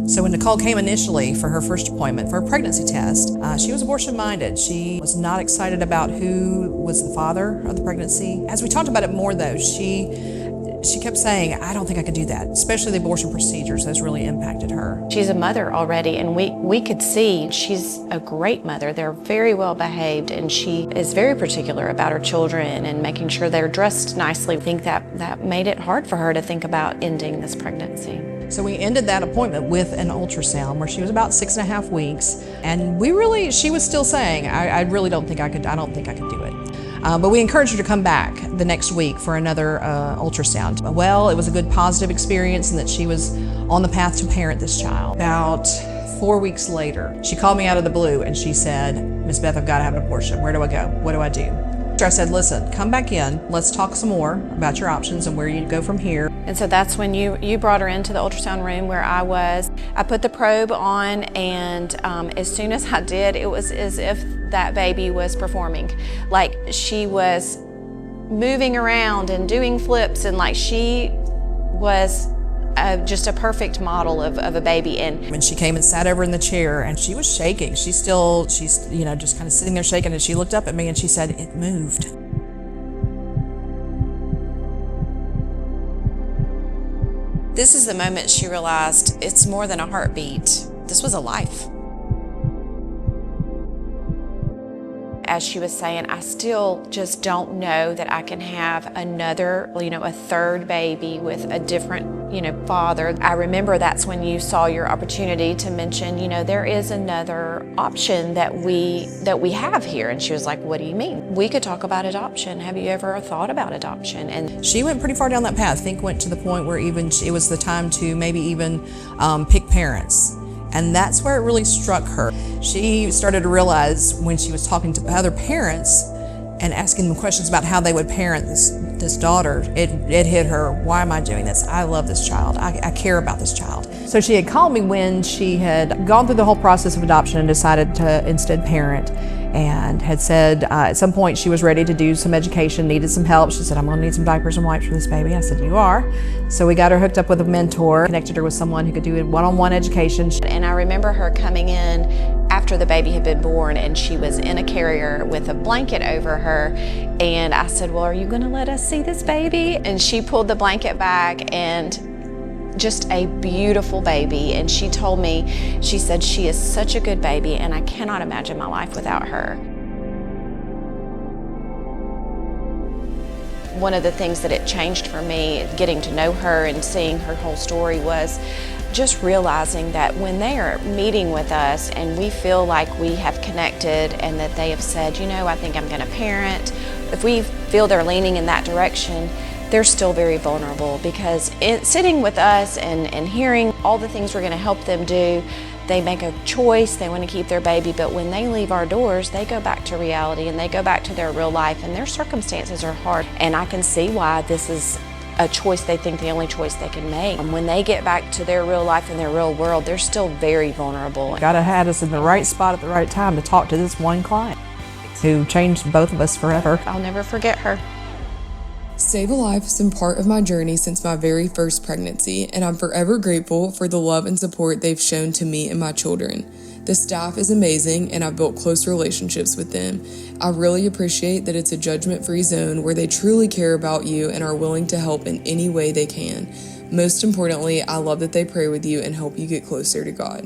So when Nicole came initially for her first appointment for a pregnancy test, she was abortion-minded. She was not excited about who was the father of the pregnancy. As we talked about it more though, she kept saying, I don't think I could do that, especially the abortion procedures. Those really impacted her. She's a mother already, and we could see she's a great mother. They're very well behaved, and she is very particular about her children and making sure they're dressed nicely. I think that made it hard for her to think about ending this pregnancy. So we ended that appointment with an ultrasound where she was about 6.5 weeks, and she was still saying, I really don't think I could do it. But we encouraged her to come back the next week for another ultrasound. Well, it was a good positive experience, and that she was on the path to parent this child. About 4 weeks later, she called me out of the blue and she said, Miss Beth, I've got to have an abortion. Where do I go? What do I do? I said, listen, come back in. Let's talk some more about your options and where you go from here. And so that's when you brought her into the ultrasound room where I was. I put the probe on, and as soon as I did, it was as if that baby was performing. Like, she was moving around and doing flips, and like she was just a perfect model of a baby. And when she came and sat over in the chair, and she was shaking, she's just kind of sitting there shaking, and she looked up at me and she said, it moved. This is the moment she realized it's more than a heartbeat. This was a life. As she was saying, I still just don't know that I can have another, a third baby with a different, father. I remember that's when you saw your opportunity to mention, there is another option that we have here. And she was like, what do you mean? We could talk about adoption. Have you ever thought about adoption? And she went pretty far down that path. I think went to the point where it was the time to maybe even pick parents. And that's where it really struck her. She started to realize when she was talking to other parents and asking them questions about how they would parent this daughter, it hit her, why am I doing this? I love this child. I care about this child. So she had called me when she had gone through the whole process of adoption and decided to instead parent, and had said at some point she was ready to do some education, needed some help. She said, I'm gonna need some diapers and wipes for this baby. I said, you are. So we got her hooked up with a mentor, connected her with someone who could do one-on-one education. And I remember her coming in after the baby had been born, and she was in a carrier with a blanket over her. And I said, well, are you gonna let us see this baby? And she pulled the blanket back, and just a beautiful baby. And she told me, she said, she is such a good baby, and I cannot imagine my life without her. One of the things that it changed for me, getting to know her and seeing her whole story, was just realizing that when they are meeting with us and we feel like we have connected and that they have said, I think I'm gonna parent, if we feel they're leaning in that direction, they're still very vulnerable, because sitting with us and hearing all the things we're going to help them do, they make a choice, they want to keep their baby, but when they leave our doors, they go back to reality and they go back to their real life, and their circumstances are hard. And I can see why this is a choice they think the only choice they can make. When they get back to their real life and their real world, they're still very vulnerable. God had us in the right spot at the right time to talk to this one client who changed both of us forever. I'll never forget her. Sav-A-Life has been part of my journey since my very first pregnancy, and I'm forever grateful for the love and support they've shown to me and my children. The staff is amazing, and I've built close relationships with them. I really appreciate that it's a judgment-free zone where they truly care about you and are willing to help in any way they can. Most importantly, I love that they pray with you and help you get closer to God.